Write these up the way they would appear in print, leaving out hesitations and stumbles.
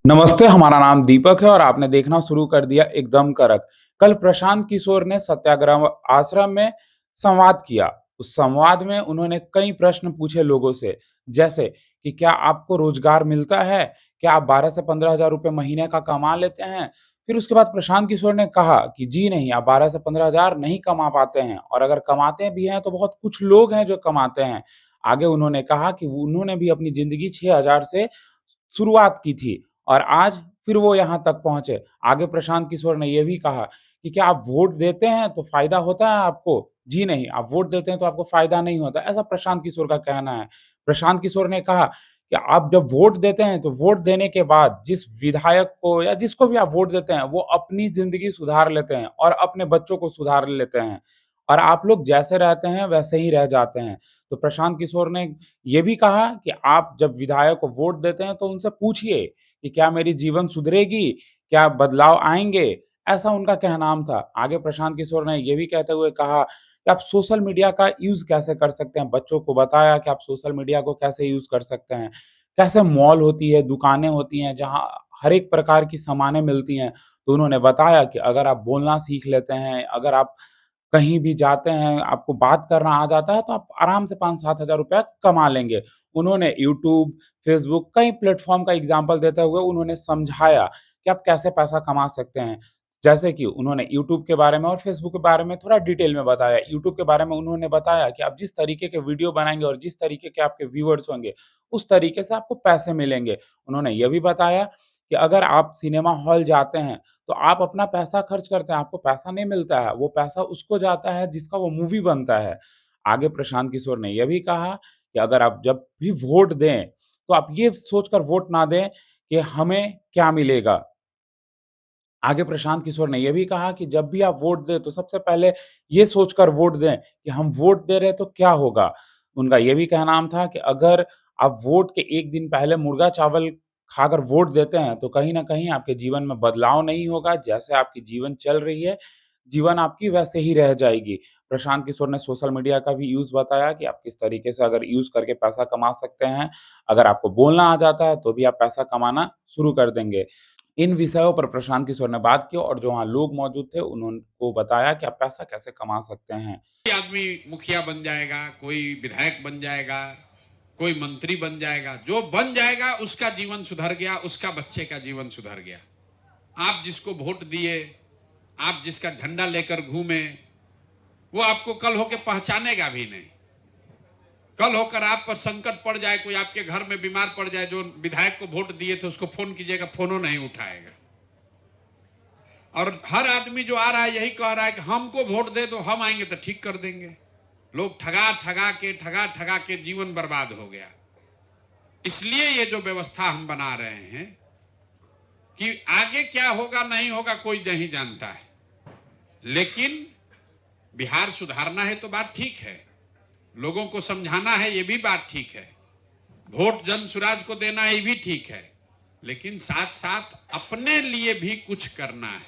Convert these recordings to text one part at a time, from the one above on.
नमस्ते, हमारा नाम दीपक है और आपने देखना शुरू कर दिया एकदम कड़क। कल प्रशांत किशोर ने सत्याग्रह आश्रम में संवाद किया। उस संवाद में उन्होंने कई प्रश्न पूछे लोगों से, जैसे कि क्या आपको रोजगार मिलता है? क्या आप 12 से 15 हज़ार रुपए महीने का कमा लेते हैं? फिर उसके बाद प्रशांत किशोर ने कहा कि जी नहीं, आप 12 से 15 हज़ार नहीं कमा पाते हैं और अगर कमाते भी हैं तो बहुत कुछ लोग हैं जो कमाते हैं। आगे उन्होंने कहा कि उन्होंने भी अपनी ज़िंदगी 6,000 से शुरुआत की थी और आज फिर वो यहाँ तक पहुँचे। आगे प्रशांत किशोर ने ये भी कहा कि क्या आप वोट देते हैं तो फ़ायदा होता है आपको? जी नहीं, आप वोट देते हैं तो आपको फ़ायदा नहीं होता, ऐसा प्रशांत किशोर का कहना है। प्रशांत किशोर ने कहा कि आप जब वोट देते हैं तो वोट देने के बाद जिस विधायक को या जिसको भी आप वोट देते हैं, वो अपनी ज़िंदगी सुधार लेते हैं और अपने बच्चों को सुधार लेते हैं और आप लोग जैसे रहते हैं वैसे ही रह जाते हैं। तो प्रशांत किशोर ने ये भी कहा कि आप जब विधायक को वोट देते हैं तो उनसे पूछिए कि क्या मेरी जीवन सुधरेगी? क्या बदलाव आएँगे? ऐसा उनका कहनाम था। आगे प्रशांत किशोर ने ये भी कहते हुए कहा कि आप सोशल मीडिया का यूज़ कैसे कर सकते हैं? बच्चों को बताया कि आप सोशल मीडिया को कैसे यूज़ कर सकते हैं। कैसे मॉल होती है, दुकानें होती हैं जहाँ हर एक प्रकार की सामानें मिलती हैं। तो उन्होंने बताया कि अगर आप बोलना सीख लेते हैं, अगर आप कहीं भी जाते हैं, आपको बात करना आ जाता है, तो आप आराम से 5-7 हज़ार रुपया कमा लेंगे। उन्होंने यूट्यूब, फ़ेसबुक कई प्लेटफ़ॉर्म का एग्ज़ाम्पल देते हुए उन्होंने समझाया कि आप कैसे पैसा कमा सकते हैं। जैसे कि उन्होंने यूट्यूब के बारे में और फ़ेसबुक के बारे में थोड़ा डिटेल में बताया। यूट्यूब के बारे में उन्होंने बताया कि आप जिस तरीके के वीडियो बनाएँगे और जिस तरीके के आपके व्यूअर्स होंगे, उस तरीके से आपको पैसे मिलेंगे। उन्होंने ये भी बताया कि अगर आप सिनेमा हॉल जाते हैं, तो आप अपना पैसा खर्च करते हैं, आपको पैसा नहीं मिलता है, वो पैसा उसको जाता है जिसका वो मूवी बनता है। आगे प्रशांत किशोर ने ये भी कहा कि अगर आप जब भी वोट दें, तो आप ये सोचकर वोट ना दें कि हमें क्या मिलेगा। आगे प्रशांत किशोर ने ये भी कहा कि जब भी आप वोट दें, तो सबसे पहले ये सोचकर वोट दें कि हम वोट दे रहे हैं तो क्या होगा? उनका ये भी कहनाम था कि अगर आप वोट के 1 दिन पहले मुर्गा चावल खाकर वोट देते हैं, तो कहीं न कहीं आपके जीवन में बदलाव नहीं होगा, जैसे आपकी जीवन चल रही है, जीवन आपकी वैसे ही रह जाएगी। प्रशांत किशोर ने सोशल मीडिया का भी यूज़ बताया कि आप किस तरीके से अगर यूज़ करके पैसा कमा सकते हैं। अगर आपको बोलना आ जाता है, तो भी आप पैसा कमाना शुरू कर देंगे। इन विषयों पर प्रशांत किशोर ने बात की और जो वहाँ लोग मौजूद थे, उनको बताया कि आप पैसा कैसे कमा सकते हैं। कोई आदमी मुखिया बन जाएगा, कोई विधायक बन जाएगा, कोई मंत्री बन जाएगा, जो बन जाएगा उसका जीवन सुधर गया, उसका बच्चे का जीवन सुधर गया। आप जिसको वोट दिए, आप जिसका झंडा लेकर घूमे, वो आपको कल होकर पहचानेगा भी नहीं। कल होकर आप पर संकट पड़ जाए, कोई आपके घर में बीमार पड़ जाए, जो विधायक को वोट दिए थे उसको फोन कीजिएगा, फोनो नहीं उठाएगा। और हर आदमी जो आ रहा है यही कह रहा है कि हमको वोट दे दो, हम आएंगे तो ठीक कर देंगे। लोग ठगा के जीवन बर्बाद हो गया। इसलिए ये जो व्यवस्था हम बना रहे हैं कि आगे क्या होगा नहीं होगा कोई नहीं जानता है, लेकिन बिहार सुधारना है तो बात ठीक है, लोगों को समझाना है ये भी बात ठीक है, वोट जन सुराज को देना है ये भी ठीक है, लेकिन साथ साथ अपने लिए भी कुछ करना है,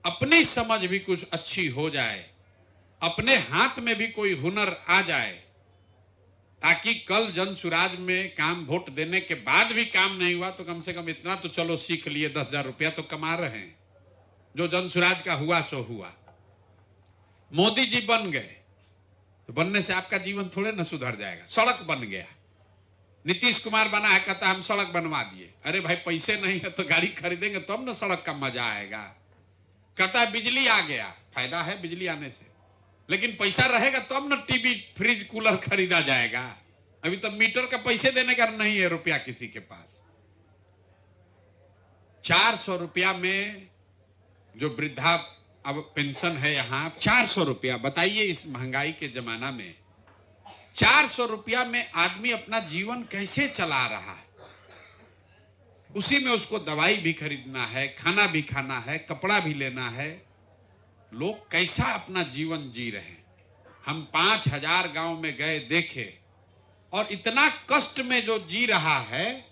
अपनी समझ भी कुछ अच्छी हो जाए, अपने हाथ में भी कोई हुनर आ जाए, ताकि कल जन सुराज में काम वोट देने के बाद भी काम नहीं हुआ तो कम से कम इतना तो चलो सीख लिए, 10,000 रुपया तो कमा रहे हैं। जो जन सुराज का हुआ सो हुआ। मोदी जी बन गए तो बनने से आपका जीवन थोड़े ना सुधर जाएगा। सड़क बन गया, नीतीश कुमार बना है, कहता हम सड़क बनवा दिए। अरे भाई पैसे नहीं है तो गाड़ी खरीदेंगे तब ना सड़क का मजा आएगा। कहता है बिजली आ गया, फायदा है बिजली आने से, लेकिन पैसा रहेगा तब ना टीवी फ्रिज कूलर खरीदा जाएगा। अभी तो मीटर का पैसे देने का नहीं है रुपया किसी के पास। 400 रुपया में जो वृद्धा अब पेंशन है यहां 400 रुपया, बताइए इस महंगाई के जमाना में 400 रुपया में आदमी अपना जीवन कैसे चला रहा है। उसी में उसको दवाई भी खरीदना है, खाना भी खाना है, कपड़ा भी लेना है। लोग कैसा अपना जीवन जी रहे हैं। हम 5,000 गांव में गए देखे, और इतना कष्ट में जो जी रहा है,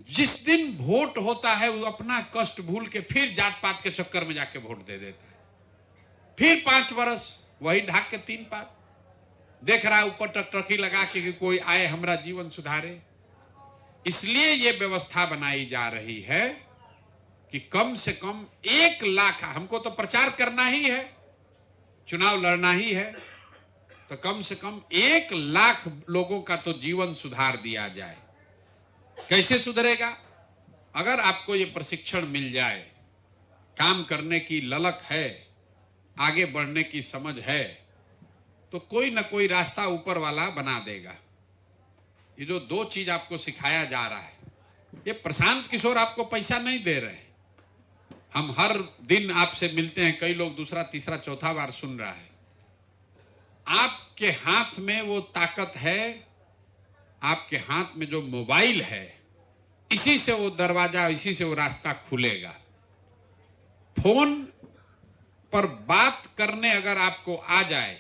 जिस दिन वोट होता है वो अपना कष्ट भूल के फिर जात पात के चक्कर में जाके वोट दे देता है। फिर 5 वर्ष वही ढाक के 3 पात देख रहा है ऊपर टकटकी लगा के कि कोई आए हमारा जीवन सुधारे। इसलिए ये व्यवस्था बनाई जा रही है कि कम से कम 1 लाख, हमको तो प्रचार करना ही है, चुनाव लड़ना ही है, तो कम से कम 1 लाख लोगों का तो जीवन सुधार दिया जाए। कैसे सुधरेगा? अगर आपको ये प्रशिक्षण मिल जाए, काम करने की ललक है, आगे बढ़ने की समझ है, तो कोई ना कोई रास्ता ऊपर वाला बना देगा। ये जो 2 चीज आपको सिखाया जा रहा है, ये प्रशांत किशोर आपको पैसा नहीं दे रहे। हम हर दिन आपसे मिलते हैं, कई लोग दूसरा तीसरा चौथा बार सुन रहा है। आपके हाथ में वो ताकत है, आपके हाथ में जो मोबाइल है, इसी से वो दरवाजा, इसी से वो रास्ता खुलेगा। फोन पर बात करने अगर आपको आ जाए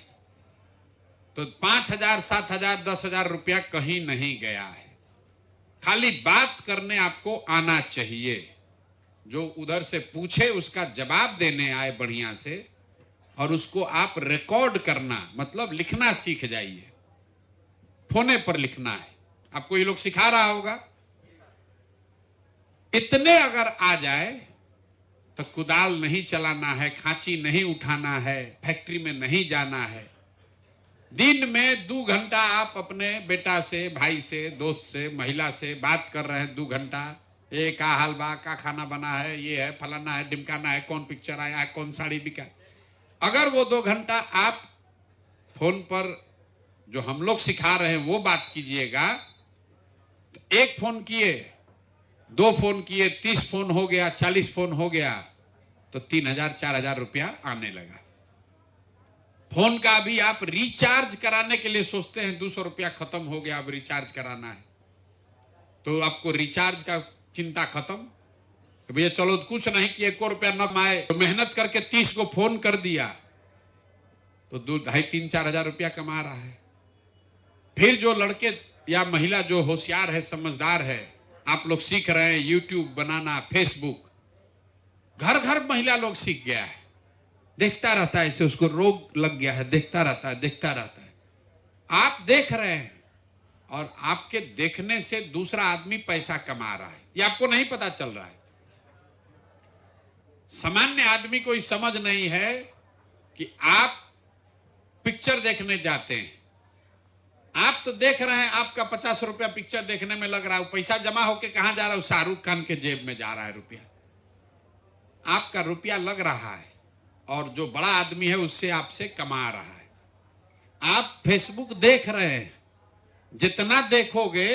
तो 5,000, 7,000, 10,000 रुपया कहीं नहीं गया है। खाली बात करने आपको आना चाहिए। जो उधर से पूछे उसका जवाब देने आए बढ़िया से, और उसको आप रिकॉर्ड करना, मतलब लिखना सीख जाइए। फोने पर लिखना है, आपको ये लोग सिखा रहा होगा। इतने अगर आ जाए तो कुदाल नहीं चलाना है, खांची नहीं उठाना है, फैक्ट्री में नहीं जाना है। दिन में 2 घंटा आप अपने बेटा से, भाई से, दोस्त से, महिला से बात कर रहे हैं 2 घंटा। ये का हाल बा, का खाना बना है, ये है, फलाना है, ढिमकाना है, कौन पिक्चर आया है, कौन साड़ी बिका। अगर वो 2 घंटा आप फोन पर जो हम लोग सिखा रहे हैं वो बात कीजिएगा, तो 1 फोन किए, 2 फोन किए, 30 फोन हो गया, 40 फोन हो गया, तो 3,000, 4,000 रुपया आने लगा। फोन का भी आप रिचार्ज कराने के लिए सोचते हैं, 200 रुपया खत्म हो गया, अब रिचार्ज कराना है, तो आपको रिचार्ज का चिंता खत्म। भैया चलो कुछ नहीं कि 1 रुपया न आए, तो मेहनत करके 30 को फोन कर दिया तो 2, 2.5, 3, 4,000 रुपया कमा रहा है। फिर जो लड़के या महिला जो होशियार है, समझदार है, आप लोग सीख रहे हैं यूट्यूब बनाना, फेसबुक, घर घर महिला लोग सीख गया है, देखता रहता है, इसे उसको रोग लग गया है, देखता रहता है, देखता रहता है। आप देख रहे हैं और आपके देखने से दूसरा आदमी पैसा कमा रहा है, ये आपको नहीं पता चल रहा है। सामान्य आदमी को समझ नहीं है कि आप पिक्चर देखने जाते हैं, आप तो देख रहे हैं, आपका 50 रुपया पिक्चर देखने में लग रहा है, पैसा जमा होके कहां जा रहा है? शाहरुख खान के जेब में जा रहा है रुपया। आपका रुपया लग रहा है और जो बड़ा आदमी है उससे आपसे कमा रहा है। आप फेसबुक देख रहे हैं, जितना देखोगे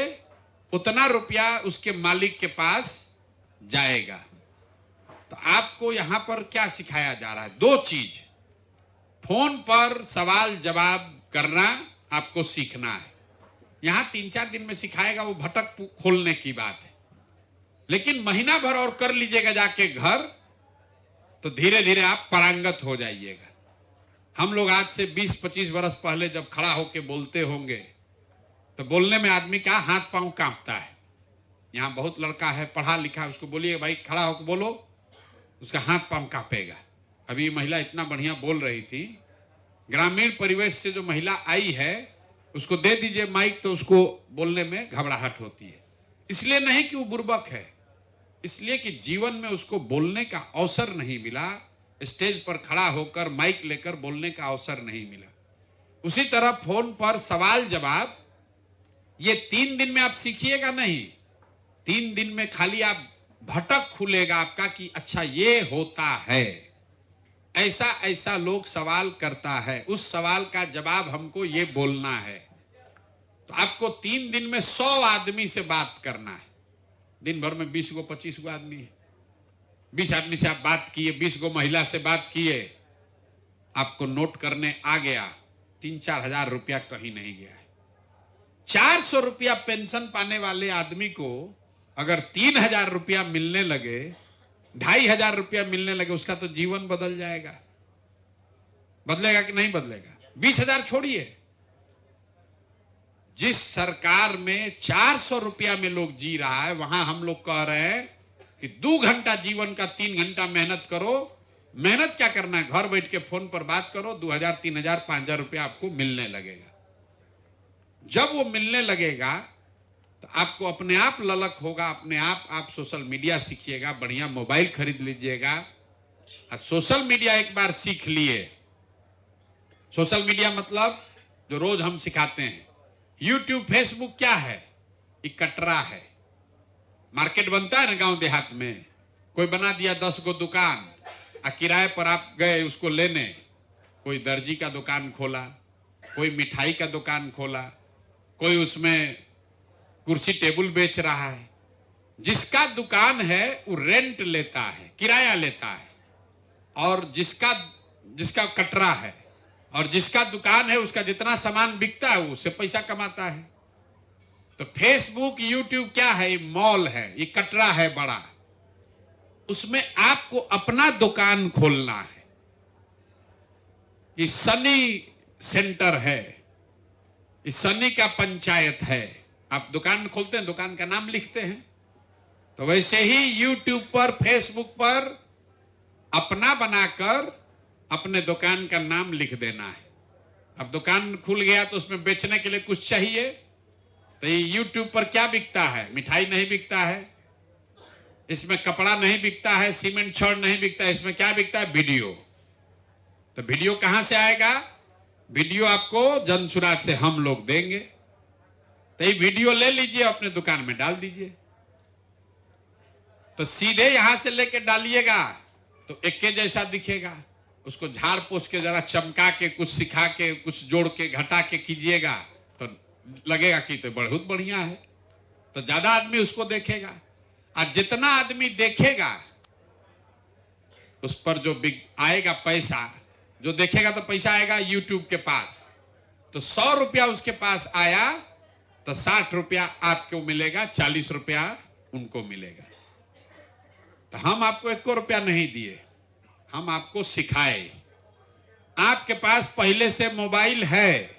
उतना रुपया उसके मालिक के पास जाएगा। तो आपको यहां पर क्या सिखाया जा रहा है? 2 चीज। फोन पर सवाल जवाब करना आपको सीखना है। यहां 3-4 दिन में सिखाएगा, वो भटक खोलने की बात है। लेकिन महीना भर और कर लीजिएगा जाके घर, तो धीरे धीरे आप पारंगत हो जाइएगा। हम लोग आज से 20-25 वर्ष पहले जब खड़ा होके बोलते होंगे तो बोलने में आदमी का हाथ पांव कांपता है। यहाँ बहुत लड़का है, पढ़ा लिखा, उसको बोलिए भाई खड़ा होकर बोलो, उसका हाथ पांव कांपेगा। अभी महिला इतना बढ़िया बोल रही थी, ग्रामीण परिवेश से जो महिला आई है उसको दे दीजिए माइक, तो उसको बोलने में घबराहट होती है। इसलिए नहीं कि वो बुर्बक है, इसलिए कि जीवन में उसको बोलने का अवसर नहीं मिला, स्टेज पर खड़ा होकर माइक लेकर बोलने का अवसर नहीं मिला। उसी तरह फोन पर सवाल जवाब, ये 3 दिन में आप सीखिएगा नहीं, 3 दिन में खाली आप भटक खुलेगा आपका कि अच्छा ये होता है, ऐसा ऐसा लोग सवाल करता है, उस सवाल का जवाब हमको ये बोलना है। तो आपको 3 दिन में 100 आदमी से बात करना है। दिन भर में 20 गो 25 गो आदमी है, 20 आदमी से आप बात किए, 20 गो महिला से बात किए, आपको नोट करने आ गया, 3-4 हजार रुपया कहीं नहीं गया है। 400 रुपया पेंशन पाने वाले आदमी को अगर 3,000 रुपया मिलने लगे, 2,500 रुपया मिलने लगे, उसका तो जीवन बदल जाएगा। बदलेगा कि नहीं बदलेगा? 20,000 छोड़िए, जिस सरकार में 400 रुपया में लोग जी रहा है, वहां हम लोग कह रहे हैं कि 2 घंटा जीवन का 3 घंटा मेहनत करो। मेहनत क्या करना है? घर बैठ के फोन पर बात करो, 2,000, 3,000, 5,000 रुपया आपको मिलने लगेगा। जब वो मिलने लगेगा तो आपको अपने आप ललक होगा, अपने आप सोशल मीडिया सीखिएगा, बढ़िया मोबाइल खरीद लीजिएगा। और सोशल मीडिया एक बार सीख लिए, सोशल मीडिया मतलब जो रोज हम सिखाते हैं, यूट्यूब फेसबुक क्या है, ये कटरा है। मार्केट बनता है ना गांव देहात में, कोई बना दिया 10 गो दुकान, किराए पर आप गए उसको लेने, कोई दर्जी का दुकान खोला, कोई मिठाई का दुकान खोला, कोई उसमें कुर्सी टेबल बेच रहा है। जिसका दुकान है वो रेंट लेता है, किराया लेता है, और जिसका कटरा है और जिसका दुकान है उसका जितना सामान बिकता है उससे पैसा कमाता है। तो फेसबुक यूट्यूब क्या है, ये मॉल है, ये कटरा है बड़ा, उसमें आपको अपना दुकान खोलना है। ये सनी सेंटर है, ये सनी का पंचायत है। आप दुकान खोलते हैं, दुकान का नाम लिखते हैं, तो वैसे ही यूट्यूब पर फेसबुक पर अपना बनाकर अपने दुकान का नाम लिख देना है। अब दुकान खुल गया तो उसमें बेचने के लिए कुछ चाहिए, तो ये यूट्यूब पर क्या बिकता है, मिठाई नहीं बिकता है, इसमें कपड़ा नहीं बिकता है, सीमेंट छड़ नहीं बिकता है, इसमें क्या बिकता है, वीडियो। तो वीडियो कहां से आएगा, वीडियो आपको जनसुराज से हम लोग देंगे। तो ये वीडियो ले लीजिए, अपने दुकान में डाल दीजिए। तो सीधे यहां से लेके डालिएगा तो एक के जैसा दिखेगा, उसको झाड़ पोछ के जरा चमका के कुछ सिखा के कुछ जोड़ के घटा के कीजिएगा तो लगेगा कि तो बहुत बढ़िया है, तो ज्यादा आदमी उसको देखेगा। और जितना आदमी देखेगा उस पर जो आएगा पैसा, जो देखेगा तो पैसा आएगा यूट्यूब के पास। तो 100 रुपया उसके पास आया तो 60 रुपया आपको मिलेगा, 40 रुपया उनको मिलेगा। तो हम आपको 1 रुपया नहीं दिए, हम आपको सिखाए। आपके पास पहले से मोबाइल है,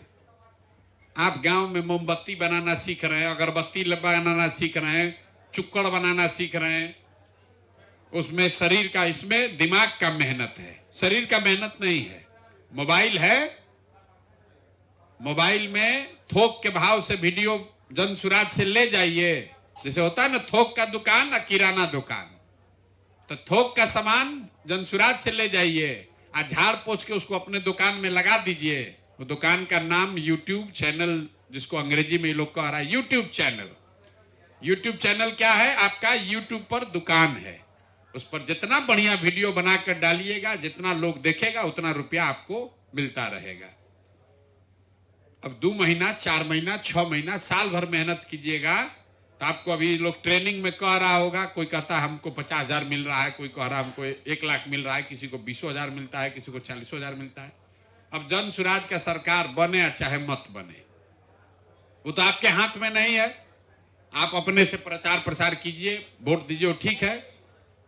आप गांव में मोमबत्ती बनाना सीख रहे हैं, अगरबत्ती बनाना सीख रहे हैं, चुक्कड़ बनाना सीख रहे हैं, उसमें शरीर का, इसमें दिमाग का मेहनत है, शरीर का मेहनत नहीं है। मोबाइल है, मोबाइल में थोक के भाव से वीडियो जनसुराज से ले जाइए। जैसे होता है ना थोक का दुकान और किराना दुकान, तो थोक का सामान जनसुराज से ले जाइए, आज झाड़ पोछ के उसको अपने दुकान में लगा दीजिए। वो दुकान का नाम यूट्यूब चैनल, जिसको अंग्रेजी में ये लोग कह रहा है यूट्यूब चैनल। यूट्यूब चैनल क्या है, आपका यूट्यूब पर दुकान है, उस पर जितना बढ़िया वीडियो बनाकर डालिएगा, जितना लोग देखेगा उतना रुपया आपको मिलता रहेगा। अब 2 महीना, 4 महीना, 6 महीना, साल भर मेहनत कीजिएगा तो आपको, अभी लोग ट्रेनिंग में कह रहा होगा, कोई कहता है हमको 50,000 मिल रहा है, कोई कह रहा है हमको 1 लाख मिल रहा है, किसी को 20,000 मिलता है, किसी को 40,000 मिलता है। अब जनसुराज का सरकार बने या चाहे मत बने, वो तो आपके हाथ में नहीं है। आप अपने से प्रचार प्रसार कीजिए, वोट दीजिए, ठीक है,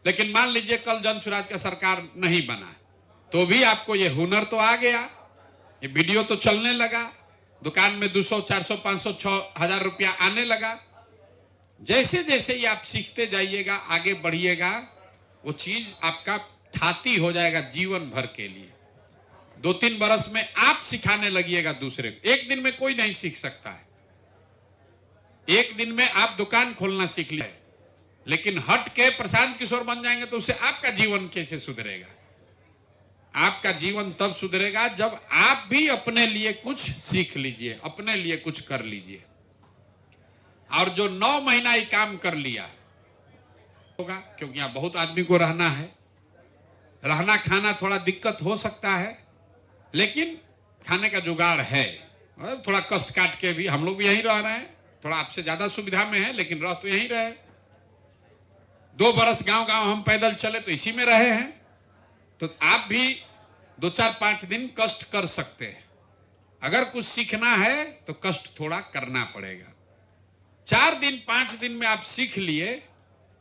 लेकिन मान लीजिए कल जनसुराज का सरकार नहीं बना तो भी आपको ये हुनर तो आ गया, ये वीडियो तो चलने लगा, दुकान में 200, 400, 500, 6,000 रुपया आने लगा। जैसे जैसे ये आप सीखते जाइएगा, आगे बढ़िएगा, वो चीज आपका ठाती हो जाएगा जीवन भर के लिए। 2-3 बरस में आप सिखाने लगिएगा दूसरे को। एक दिन में कोई नहीं सीख सकता है, एक दिन में आप दुकान खोलना सीख लिए, लेकिन हट के प्रशांत किशोर बन जाएंगे तो उससे आपका जीवन कैसे सुधरेगा? आपका जीवन तब सुधरेगा जब आप भी अपने लिए कुछ सीख लीजिए, अपने लिए कुछ कर लीजिए। और जो 9 महीना ये काम कर लिया होगा, क्योंकि यहाँ बहुत आदमी को रहना है, रहना खाना थोड़ा दिक्कत हो सकता है, लेकिन खाने का जुगाड़ है। थोड़ा कष्ट काट के भी हम लोग भी यहीं रह रहे हैं, थोड़ा आपसे ज्यादा सुविधा में है, लेकिन रह तो यहीं रहे। 2 बरस गांव गांव हम पैदल चले तो इसी में रहे हैं, तो आप भी 2, 4, 5 दिन कष्ट कर सकते हैं। अगर कुछ सीखना है तो कष्ट थोड़ा करना पड़ेगा। 4 दिन 5 दिन में आप सीख लिए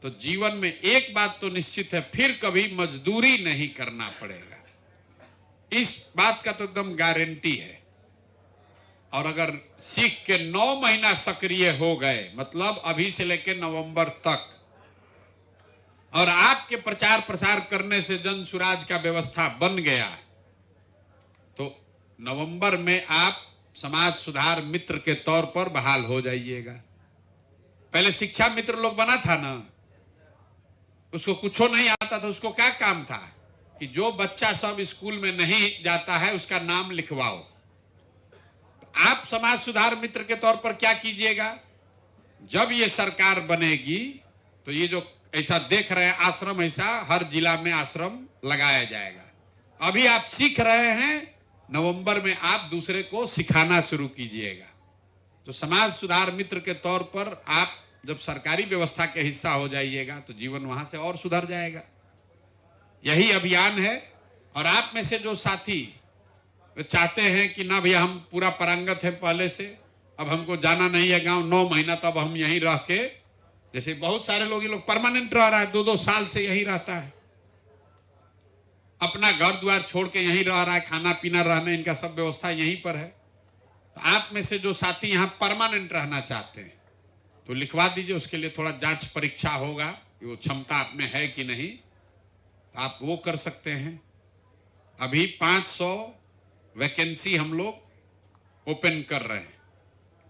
तो जीवन में एक बात तो निश्चित है, फिर कभी मजदूरी नहीं करना पड़ेगा। इस बात का तो एकदम गारंटी है। और अगर सीख के 9 महीना सक्रिय हो गए, मतलब अभी से लेकर नवंबर तक, और आपके प्रचार प्रसार करने से जनसुराज का व्यवस्था बन गया, तो नवंबर में आप समाज सुधार मित्र के तौर पर बहाल हो जाइएगा। पहले शिक्षा मित्र लोग बना था ना, उसको कुछो नहीं आता था, उसको क्या काम था कि जो बच्चा सब स्कूल में नहीं जाता है उसका नाम लिखवाओ। आप समाज सुधार मित्र के तौर पर क्या कीजिएगा, जब ये सरकार बनेगी तो ये जो ऐसा देख रहे हैं आश्रम, ऐसा हर जिला में आश्रम लगाया जाएगा। अभी आप सीख रहे हैं, नवंबर में आप दूसरे को सिखाना शुरू कीजिएगा। तो समाज सुधार मित्र के तौर पर आप जब सरकारी व्यवस्था के हिस्सा हो जाइएगा तो जीवन वहां से और सुधर जाएगा। यही अभियान है। और आप में से जो साथी चाहते हैं कि ना भैया हम पूरा पारंगत है पहले से, अब हमको जाना नहीं है गांव 9 महीना, तब हम यहीं रह के, जैसे बहुत सारे लोग, ये लोग परमानेंट रह रहा है, 2-2 साल से यहीं रहता है, अपना घर द्वार छोड़ के यहीं रह रहा है, खाना पीना रहने इनका सब व्यवस्था यहीं पर है। तो आप में से जो साथी यहाँ परमानेंट रहना चाहते हैं तो लिखवा दीजिए, उसके लिए थोड़ा जांच परीक्षा होगा कि वो क्षमता आप में है कि नहीं, तो आप वो कर सकते हैं। अभी 500 वैकेंसी हम लोग ओपन कर रहे हैं।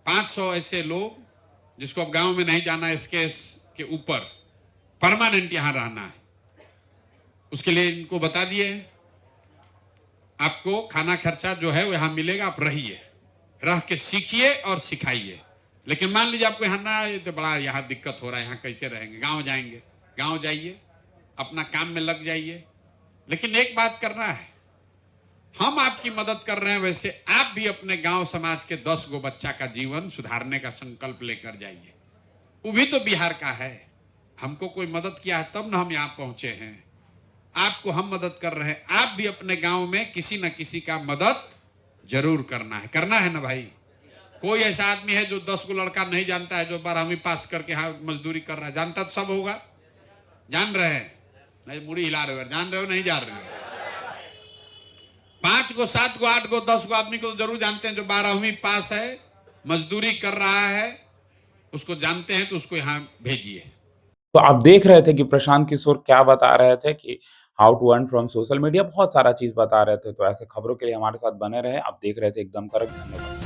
500 ऐसे लोग जिसको अब गांव में नहीं जाना, इसके के ऊपर परमानेंट यहां रहना है, उसके लिए इनको बता दिए आपको खाना खर्चा जो है वो यहां मिलेगा, आप रहिए, रह के सीखिए और सिखाइए। लेकिन मान लीजिए आपको यहाँ ना, ये तो बड़ा यहाँ दिक्कत हो रहा है, यहाँ कैसे रहेंगे, गांव जाएंगे, गांव जाइए, अपना काम में लग जाइए। लेकिन एक बात करना है, हम आपकी मदद कर रहे हैं, वैसे आप भी अपने गांव समाज के 10 गो बच्चा का जीवन सुधारने का संकल्प लेकर जाइए। वो भी तो बिहार का है, हमको कोई मदद किया है तब ना हम यहाँ पहुंचे हैं। आपको हम मदद कर रहे हैं, आप भी अपने गांव में किसी न किसी का मदद जरूर करना है ना भाई। कोई ऐसा आदमी है जो 10 को लड़का नहीं जानता है, जो 12वीं पास करके यहाँ मजदूरी कर रहा है? जानता तो सब होगा, जान रहे हैं? नहीं, मुड़ी हिला रहे हो, जान रहे हो नहीं जान रहे हो? 5 को 7 को 8 को 10 को आदमी को तो जरूर जानते हैं, जो 12वीं पास है, मजदूरी कर रहा है, उसको जानते हैं, तो उसको यहाँ भेजिए। तो आप देख रहे थे कि प्रशांत किशोर क्या बता रहे थे कि how to earn from social media, बहुत सारा चीज़ बता रहे थे। तो ऐसे खबरों के लिए हमारे साथ बने रहें। आप देख रहे थे एकदम कड़क। धन्यवाद।